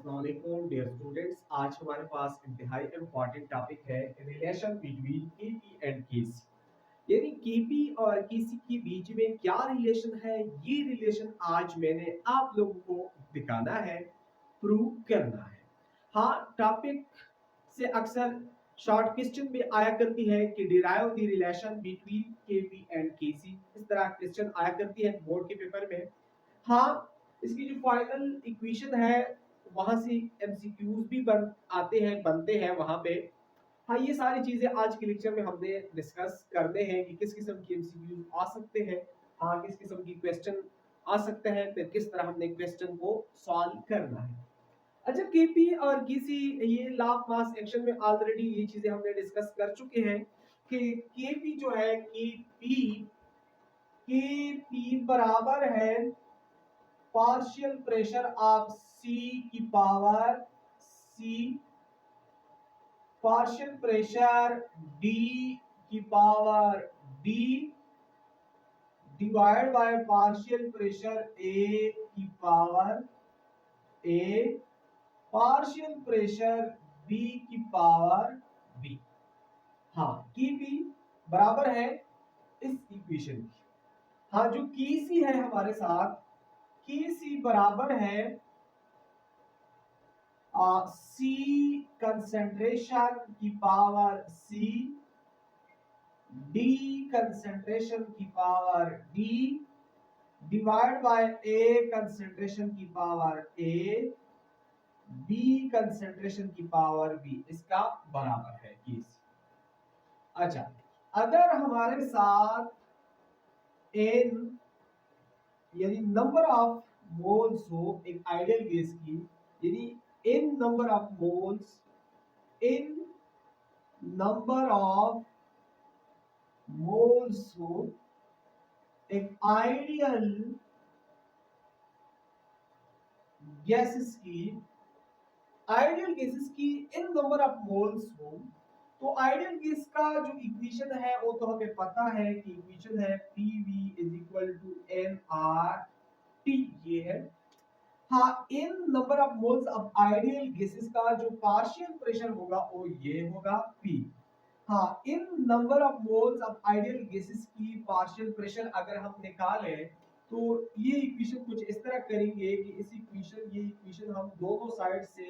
अस्सलाम वालेकुम dear students. आज हमारे पास इंतहाई इम्पॉर्टेंट टॉपिक है रिलेशन बिटवीन केपी एंड केसी। यानी केपी और केसी के बीच में क्या रिलेशन है, ये रिलेशन आज मैंने आप लोगों को दिखाना है, प्रूव करना है। हाँ, टॉपिक से अक्सर शॉर्ट क्वेश्चन में आया करती है कि derive the relation between KP and KC. इस तरह क्वेश्चन आया करती है बोर्ड के पेपर में। हाँ, इसकी जो फाइनल इक्वेशन है वहां से एमसीक्यूज भी बनते हैं वहां पे। हाँ, ये सारी चीजें आज के लेक्चर में हमने डिस्कस करने हैं कि किस किस्म की एमसीक्यूज आ सकते हैं। हाँ, किस किस्म की क्वेश्चन आ सकते हैं, फिर किस तरह हमने क्वेश्चन को सॉल्व करना है। अच्छा, केपी और किसी ये लॉ ऑफ मास एक्शन में ऑलरेडी ये चीजें हमने डिस्कस कर चुके हैं कि केपी जो है केपी बराबर है पार्शियल प्रेशर ऑफ सी की power C partial pressure D की power D divide by partial pressure A की power A partial pressure B की पावर बी। हाँ, की बी बराबर है इस इक्वेशन की। हाँ, जो की सी है हमारे साथ, की सी बराबर है सी कंसेंट्रेशन की पावर सी डी कंसेंट्रेशन की पावर डी डिवाइड बाय ए कंसेंट्रेशन की पावर ए बी कंसेंट्रेशन की पावर बी, इसका बराबर है ये। अच्छा, अगर हमारे साथ एन यानी नंबर ऑफ मोल्स हो एक आइडियल गैस की, यानी N number of moles, N number of moles हो एक आइडियल गैसेस की, आइडियल गैसेस की इन नंबर ऑफ मोल्स हो, तो आइडियल गैस का जो इक्वेशन है वो तो हमें पता है कि इक्वेशन है PV is equal to nRT, ये है। हाँ, in number of moles of ideal gases का जो पार्शियल प्रेशर होगा वो ये होगा P। हाँ, in number of moles of ideal gases की पार्शियल प्रेशर अगर हम निकालें तो ये इक्वेशन कुछ इस तरह करेंगे कि ये इक्वेशन हम दोनों साइड से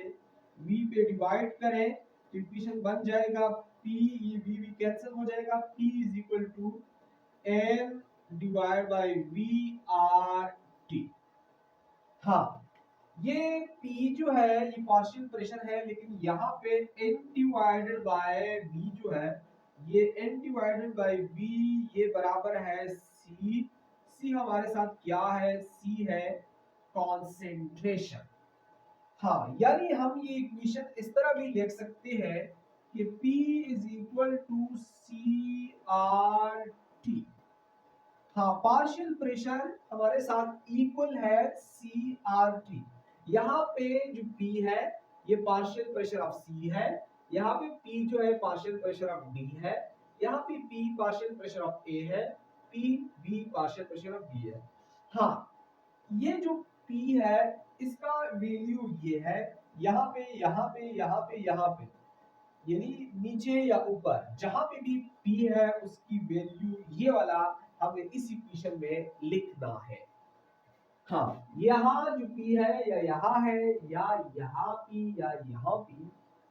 v पे डिवाइड करें तो इक्वेशन बन जाएगा p, ये v कैंसिल हो जाएगा, p is equal to n divide by v r t। हाँ, ये P जो है ये पार्शियल प्रेशर है, लेकिन यहाँ पे N डिवाइडेड बाय V जो है, ये N डिवाइडेड बाय V ये बराबर है C। C हमारे साथ क्या है? C है कॉन्सेंट्रेशन। हाँ, यानी हम ये इक्वेशन इस तरह भी लिख सकते हैं कि P is equal to CRT। हाँ, पार्शियल प्रेशर हमारे साथ इक्वल है CRT। यहाँ पे जो P है ये पार्शियल प्रेशर ऑफ C है, यहाँ पे P जो है पार्शियल प्रेशर ऑफ D है, यहाँ पे P partial pressure of A है, P B partial pressure of B है। हाँ, ये जो P है इसका वैल्यू ये है, यहाँ पे यहाँ पे यहाँ पे यहाँ पे, यानी नीचे या ऊपर जहां पे भी P है उसकी वैल्यू ये वाला हमें इस इक्वेशन में लिखना है। हाँ, यहाँ जो P है या यहाँ है या यहाँ P या यहाँ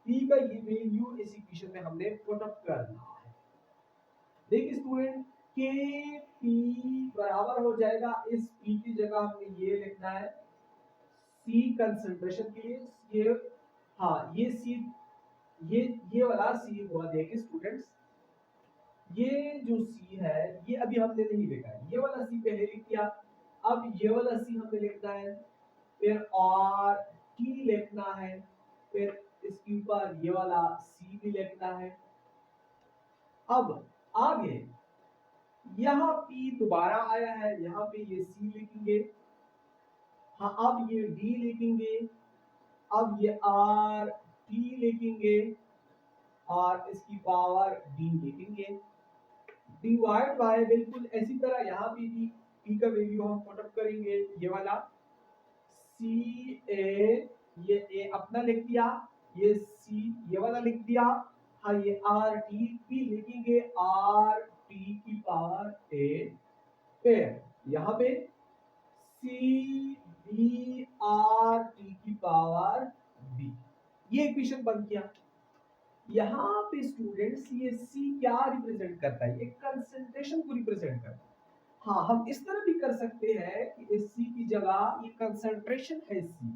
P का ये वैल्यू इस इक्वेशन में हमने पुट अप करना है। देखिए स्टूडेंट, के P बराबर हो जाएगा, इस P की जगह हमने ये लिखना है C कंसंट्रेशन के लिए, ये हाँ ये C, ये वाला C हुआ। देखिए स्टूडेंट्स, ये जो C है ये अभी हमने नहीं लिखा है, ये वाला C पहले लिख दिया, अब ये वाला C हमने लिखना है, फिर और T लिखना है, फिर इसके ऊपर ये वाला C भी लिखना है। अब आगे यहाँ P दोबारा आया है, यहाँ पे ये C लिखेंगे। हाँ, अब ये D लिखेंगे, अब ये R T लिखेंगे और इसकी पावर D लिखेंगे, डिवाइड बाय बिल्कुल इसी तरह यहाँ पे भी P का वैल्यू हम पुट अप करेंगे, ये वाला CA ये ए अपना लिख दिया, ये सी ये वाला लिख दिया। हाँ ये आर टी भी लिखेंगे, आर टी की पावर ए, फिर यहाँ पे सी बी आर टी की पावर बी, ये इक्वेशन बन गया। यहाँ पे स्टूडेंट्स ये सी क्या रिप्रेजेंट करता है, ये कंसंट्रेशन को रिप्रेजेंट करता है। हाँ हम इस तरह भी कर सकते हैं कि इस सी की जगह ये कंसंट्रेशन है सी,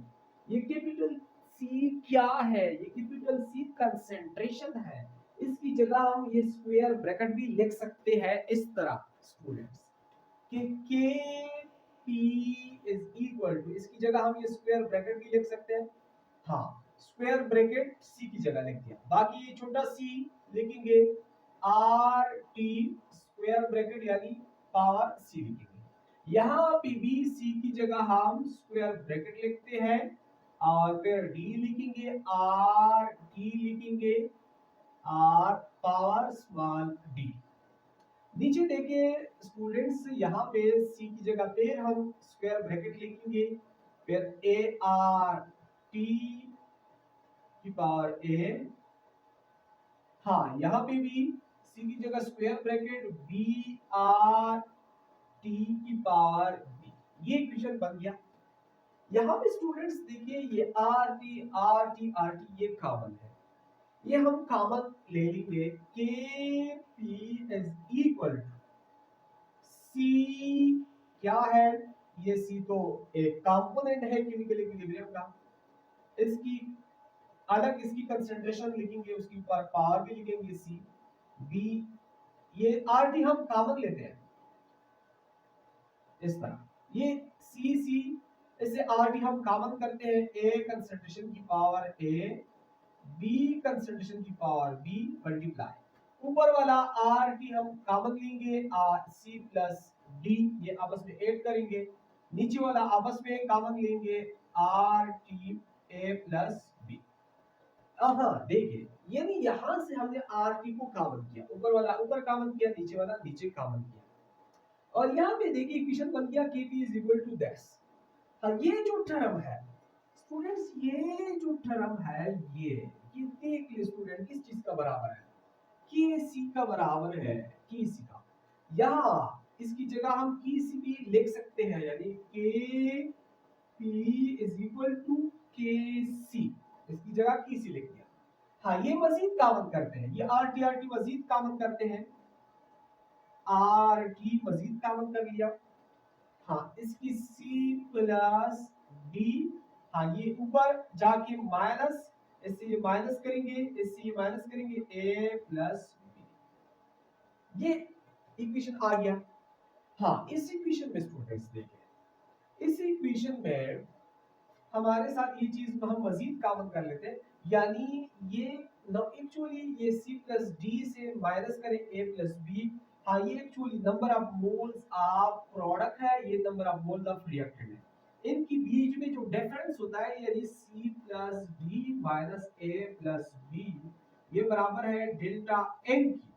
ये कैपिटल सी क्या है, ये कैपिटल सी कंसंट्रेशन है, इसकी जगह हम ये स्क्वायर ब्रैकेट भी लिख सकते हैं इस तरह स्टूडेंट्स कि के पी इज इक्वल टू, इसकी जगह हम ये स्क्वायर ब्रैकेट भी लिख सकते हैं। हाँ स्क्वायर ब्रैकेट सी की जगह लिख दिया, बाकी ये छोटा सी लिखेंगे आर टी स्क्वायर ब्रैकेट यानी पावर सी लिखेंगे। यहाँ पे भी सी की जगह हम स्क्वायर ब्रैकेट लिखते हैं और फिर डी लिखेंगे, आर टी लिखेंगे, आर पावर स्मॉल डी। नीचे देखिए स्टूडेंट्स, यहाँ पे सी की जगह पे हम स्क्वायर ब्रैकेट लिखेंगे, फिर ए आर टी की पावर ए। हाँ यहाँ पे भी सी की जगह square bracket B R T की पावर बी, ये इक्वेशन बन गया। यहाँ पे स्टूडेंट्स देखिए ये R T R T R T ये कॉमन है, ये हम कॉमन ले लेंगे, K P is equal to C क्या है, ये सी तो एक कंपोनेंट है केमिकल इक्विलिब्रियम का, इसकी अलग इसकी कंसंट्रेशन लिखेंगे, उसके ऊपर पावर भी लिखेंगे सी बी, ये आर टी हम कॉमन लेते हैं इस तरह, ये सी सी इसे आर टी हम कॉमन करते हैं, ए कंसंट्रेशन की पावर ए बी कंसंट्रेशन की पावर बी मल्टीप्लाई, ऊपर वाला आर टी हम कॉमन लेंगे, आर सी प्लस डी ये आपस में ऐड करेंगे, नीचे वाला आपस में कॉमन लेंगे R T A plus B. हाँ देखिए यानी यहां से हमने आर टी को कॉमन किया, ऊपर वाला ऊपर कॉमन किया, नीचे वाला नीचे कॉमन किया, और यहाँ पे देखिए इक्वेशन बन गया K P is equal to that's. हाँ ये जो टर्म है स्टूडेंट्स, ये जो टर्म है ये देख लिए स्टूडेंट किस चीज का बराबर है, के सी का बराबर है, के सी का। यहाँ इसकी जगह हम के सी भी लिख सकते हैं, यानी के P is equal to K सी, इसकी जगह के सी लिख दिया। हाँ ये मजीद कॉमन करते हैं, ये आर टी मजीद कॉमन करते हैं, आर टी मजीद कॉमन कर लिया। हाँ इसकी सी प्लस डी, हाँ ये ऊपर जाके माइनस, इससे ये माइनस करेंगे, इससे ये माइनस करेंगे, ए प्लस बी, ये इक्वेशन आ गया। हाँ इस इक्वेशन में स्टूडेंट्स देखिए, इस इक्वेशन में हमारे साथ ये चीज हम मजीद कॉमन कर लेते हैं, यानी ये एक्चुअली ये सी प्लस डी से माइनस करें ए प्लस बी। हाँ ये actually number of moles of product है, ये number of moles of reactant है, इनकी बीच में जो डिफरेंस होता है यानी सी प्लस डी माइनस ए प्लस बी, ये बराबर है डेल्टा एन की।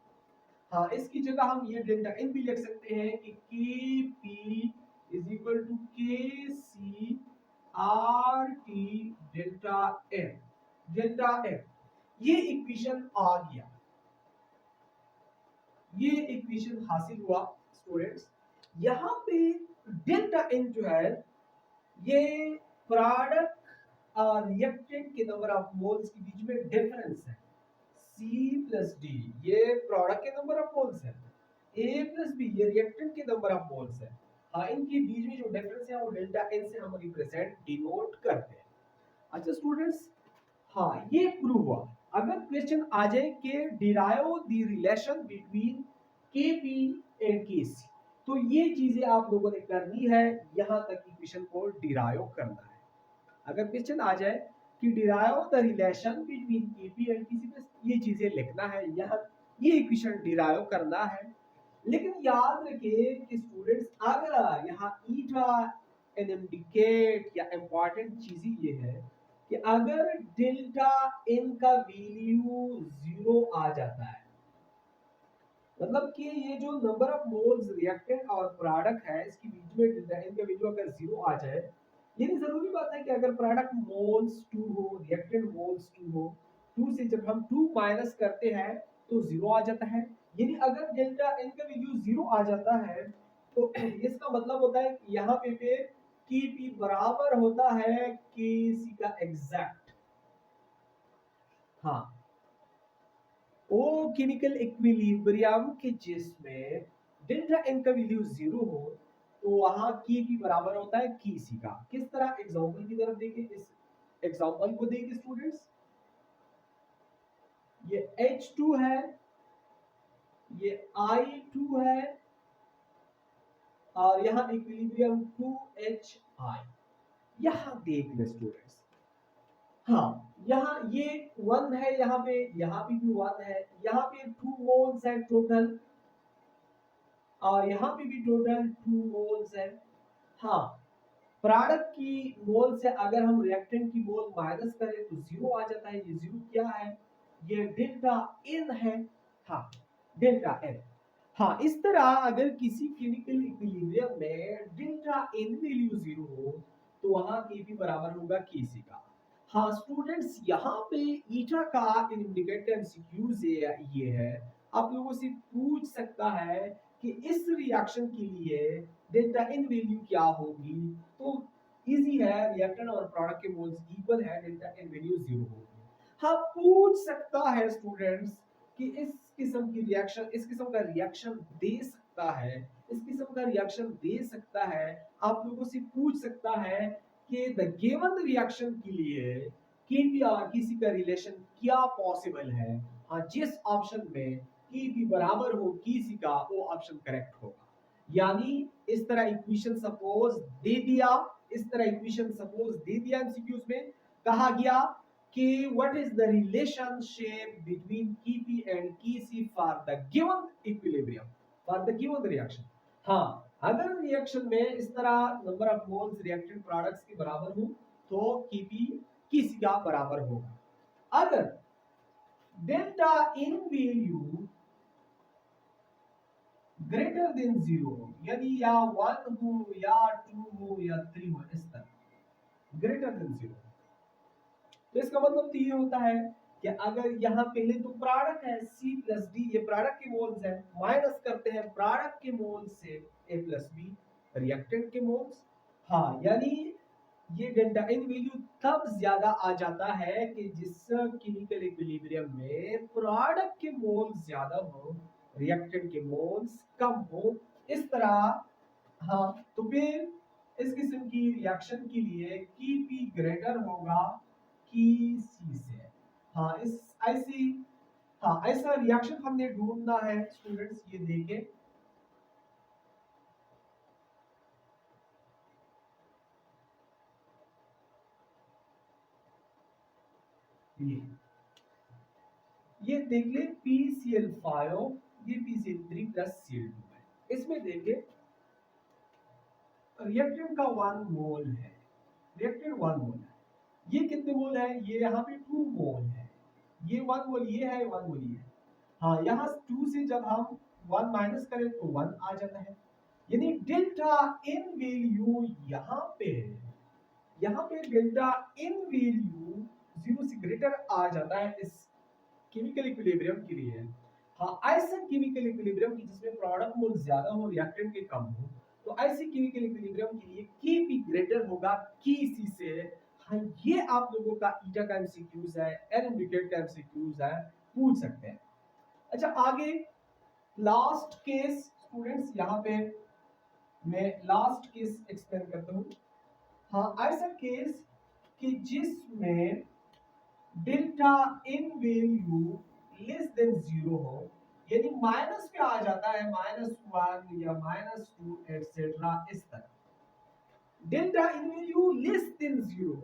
हाँ इसकी जगह हम ये डेल्टा एन भी लिख सकते हैं कि के P is equal to K C R T delta F, delta F, ये इक्वेशन आ गया, ये इक्वेशन हासिल हुआ स्टूडेंट्स। यहाँ पे डेल्टा एन जो है ये प्रोडक्ट और रिएक्टेंट के नंबर ऑफ मोल्स के बीच में डिफरेंस है, सी प्लस डी ये प्रोडक्ट के नंबर ऑफ मोल्स है, ए प्लस बी ये रिएक्टेंट के नंबर ऑफ मोल्स है। हाँ इनके बीच में जो डिफरेंस है वो डेल्टा एन से हम रिप्रेजेंट डिनोट करते हैं। अच्छा स्टूडेंट्स, हाँ ये प्रूव हुआ। अगर क्वेश्चन आ जाए कि derive the relation between KP and KC, तो ये चीजें आप लोगों ने करनी है, यहां तक इक्वेशन को डिराइव करना है। अगर क्वेश्चन आ जाए कि derive the relation between KP and KC, बस ये चीजें लिखना है, यहाँ ये इक्वेशन डिराइव करना है। लेकिन याद रखिए कि स्टूडेंट्स अगर यहाँ ईटा एन इंडिकेट या इंपॉर्टेंट चीज ये है कि अगर डेल्टा एन का वैल्यू 0 आ जाता है, मतलब कि ये जो नंबर ऑफ मोल्स रिएक्टेंट और प्रोडक्ट है इसके बीच में डेल्टा एन का वैल्यू अगर 0 आ जाए, ये नहीं जरूरी बात है कि अगर प्रोडक्ट मोल्स 2 हो, रिएक्टेंट मोल्स 2 हो, 2 से जब हम 2 माइनस करते हैं तो 0 आ जाता है। यानी अगर डेल्टा एन का वैल्यू 0 आ जाता है तो इसका मतलब होता है कि यहाँ पे की पी बराबर होता है के सी का एग्जैक्ट। हाँ, ओ केमिकल इक्विलिब्रियम के जिसमें डेल्टा एन का वैल्यू 0 हो तो वहां की भी बराबर होता है की सी का। किस तरह? एग्जांपल की तरफ देखिए, इस एग्जांपल को देखिए स्टूडेंट्स, ये H2 है, ये I2 है और यहाँ इक्विलिब्रियम 2HI। यहाँ देख ले स्टूडेंट्स, हाँ यहाँ ये 1 है, यहाँ पे भी 1 है, यहाँ पे 2 मोल्स है टोटल और यहाँ पे भी टोटल 2 मोल्स है। हाँ, प्रोडक्ट की मोल से अगर हम रिएक्टेंट की मोल माइनस करें तो 0 आ जाता है। ये 0 क्या है? ये डेल्टा एन है। हाँ, डेल्टा एन। हाँ, इस तरह अगर किसी केमिकल इक्विलिब्रियम में डेल्टा एन वैल्यू 0 हो तो वहां के भी बराबर होगा केसी का। हाँ स्टूडेंट्स, यहाँ पे ईटा का इंडिकेटर एमसीक्यू से ये है, आप लोगों से पूछ सकता है कि इस रिएक्शन के लिए डेल्टा एन वैल्यू क्या होगी। तो इजी है, रिएक्टेंट और प्रोडक्ट के मोल्स इक्वल है, डेल्टा एन वैल्यू 0 होगी। हाँ, पूछ सकता है स्टूडेंट्स कि इस किस्म का रिएक्शन दे सकता है, इस किस्म का रिएक्शन दे सकता है। आप लोगों से पूछ सकता है कि द गिवन रिएक्शन के लिए केपी और किसी का रिलेशन क्या पॉसिबल है। हाँ, जिस ऑप्शन में केपी बराबर हो किसी का वो ऑप्शन करेक्ट होगा। यानी इस तरह इक्वेशन सपोज दे दिया, एमसीक्यूज में कहा गया कि what is the relationship between Kp and Kc for the given equilibrium, for the given reaction. हाँ, अगर रिएक्शन में इस तरह number of moles reactant products के बराबर हो तो Kp Kc का बराबर होगा। अगर delta N value greater than 0 हो, यानी या 1 हो या 2 हो या 3 हो, इस तरह ग्रेटर देन 0, तो इसका मतलब तो ये होता है कि अगर यहाँ पहले तो प्रोडक्ट है C प्लस D, ये प्रोडक्ट के मोल्स है, माइनस करते हैं प्रोडक्ट के मोल्स से A प्लस B रिएक्टेंट के मोल्स। हाँ, यानी ये डेल्टा एन वैल्यू तब ज्यादा आ जाता है कि जिस केमिकल इक्विलिब्रियम में प्रोडक्ट के मोल्स ज्यादा हो, रिएक्टेंट के मोल्स कम हो। इस तरह हाँ, तो फिर इस किस्म की रिएक्शन के लिए Kp ग्रेटर होगा Kc से। हाँ, इस ऐसी हाँ ऐसा रिएक्शन हमने ढूंढना है स्टूडेंट्स, ये देखें। ये देख ले PCl5, ये PCl3 प्लस Cl2 है। इसमें देखें रिएक्टेंट का 1 मोल है, रिएक्टेंट 1 मोल है। ये कितने मोल है? ये यहाँ पे 2 मोल है। ये 1 मोल ये है, 1 मोल ये है। हाँ, यहाँ 2 से जब हम 1 माइनस करें तो 1 आ जाता है। यानी डेल्टा इन वैल्यू यहाँ पे है, यहाँ पे डेल्टा इन वैल्यू 0 से ग्रेटर आ जाता है इस केमिकल इक्विलिब्रियम के लिए। हाँ, ऐसा केमिकल इक्विलिब्रियम की जिसमें प्रोडक्ट मोल ज्यादा हो, रिएक्टेंट के कम हो, तो ऐसे केमिकल इक्विलिब्रियम के लिए Kp ग्रेटर होगा Kc से। हाँ, ये आप लोगों का ईटा का एमसीक्यूज है, एन इंडिकेट का एमसीक्यूज है, पूछ सकते हैं। अच्छा, आगे लास्ट केस स्टूडेंट्स, यहाँ पे मैं लास्ट केस एक्सप्लेन करता हूँ। हाँ, ऐसा केस कि जिसमें delta N value less than 0 हो, यानी माइनस पे आ जाता है, -1 या -2 एटसेट्रा, इस तरह delta N value less than 0,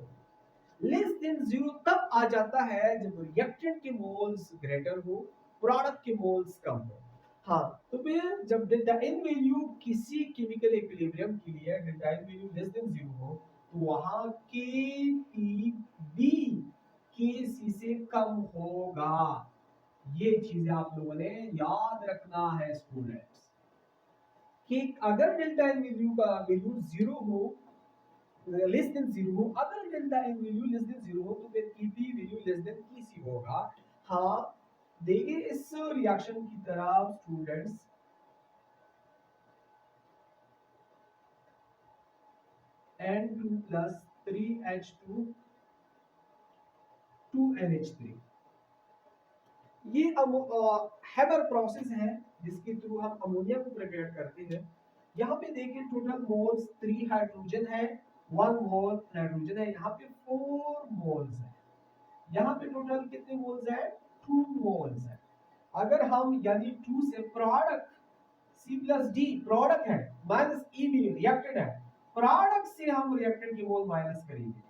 less than 0 तब आ जाता है जब रिएक्टेंट के मोल्स ग्रेटर हो, प्रोडक्ट के मोल्स कम हो। हाँ, तो फिर जब डेल्टा एन वैल्यू किसी केमिकल इक्विलिब्रियम के लिए delta N value less than 0 हो तो वहां के पी बी के सी से कम होगा। ये चीजें आप लोगों ने याद रखना है स्टूडेंट्स कि अगर डेल्टा एन वैल्यू का वैल्यू 0 हो लेस देन 0 हो, अगर delta N value less than 0 हो तो फिर Kp value less than Kc होगा। हाँ, देखिए इस रिएक्शन की तरफ students N2 plus 3H2 2NH3, ये हेबर प्रोसेस है जिसके थ्रू हम अमोनिया को प्रिपेयर करते हैं। यहाँ पे देखिए टोटल मोल्स 3 हाइड्रोजन है, 1 मोल नाइट्रोजन है, यहाँ पे 4 मोल्स है। यहाँ पे टोटल कितने मोल्स है? 2 मोल्स है। अगर हम यानी 2 से product C plus D product है, माइनस ई भी रिएक्टेंट है, प्रोडक्ट से हम रिएक्टेंट की मोल माइनस करेंगे,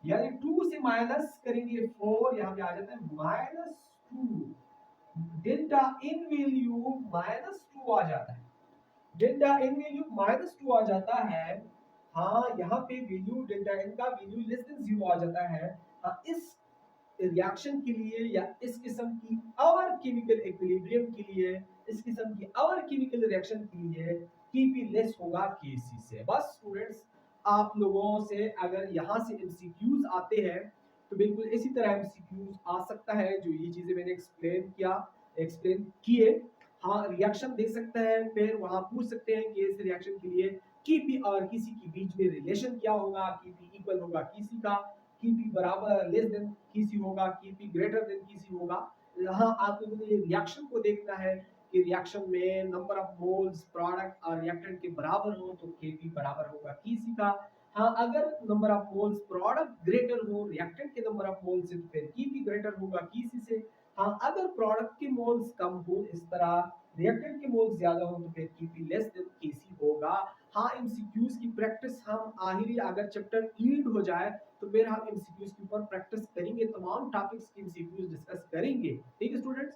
यानी 2 से माइनस करेंगे 4, यहाँ पे आ जाता है -2, डेल्टा इन वैल्यू -2 आ जाता है, डेल्टा इन वैल्यू -2 आ जाता है। हाँ, यहाँ पे वैल्यू डेल्टा इन का वैल्यू लेस देन 0 आ जाता है। हाँ, इस रिएक्शन के लिए या इस किस्म की अवर केमिकल इक्विलिब्रियम के लिए, इस किस्म की अवर केमिकल रिएक्शन के लिए Kp लेस होगा Kc से। बस स्टूडेंट्स, आप लोगों से अगर यहाँ से एमसीक्यूज आते हैं तो बिल्कुल इसी तरह एमसीक्यूज आ सकता है, जो ये चीजें मैंने एक्सप्लेन किए। हाँ, रिएक्शन दे सकता है, फिर वहां पूछ सकते हैं कि इस रिएक्शन के लिए Kp और किसी के बीच में रिलेशन क्या होगा, Kp इक्वल होगा किसी का, Kp बराबर लेस देन Kc होगा, Kp ग्रेटर देन Kc होगा। यहाँ आप लोगों ने रिएक्शन को देखना है कि रिएक्शन में नंबर ऑफ मोल्स प्रोडक्ट और रिएक्टेंट के बराबर हो तो Kp बराबर होगा Kc का। हाँ, अगर number of moles product greater हो रिएक्टेंट के नंबर ऑफ मोल्स से तो फिर Kp ग्रेटर होगा Kc से। हाँ, अगर प्रोडक्ट के मोल्स कम हो, इस तरह रिएक्टेंट के मोल्स ज्यादा हो तो फिर Kp लेस देन Kc होगा। हाँ, एमसीक्यूज की प्रैक्टिस हम आखिरी अगर चैप्टर ईल्ड हो जाए तो फिर हम एमसीक्यूज के ऊपर प्रैक्टिस करेंगे, तमाम टॉपिक्स की एमसीक्यूज डिस्कस करेंगे। ठीक है स्टूडेंट्स।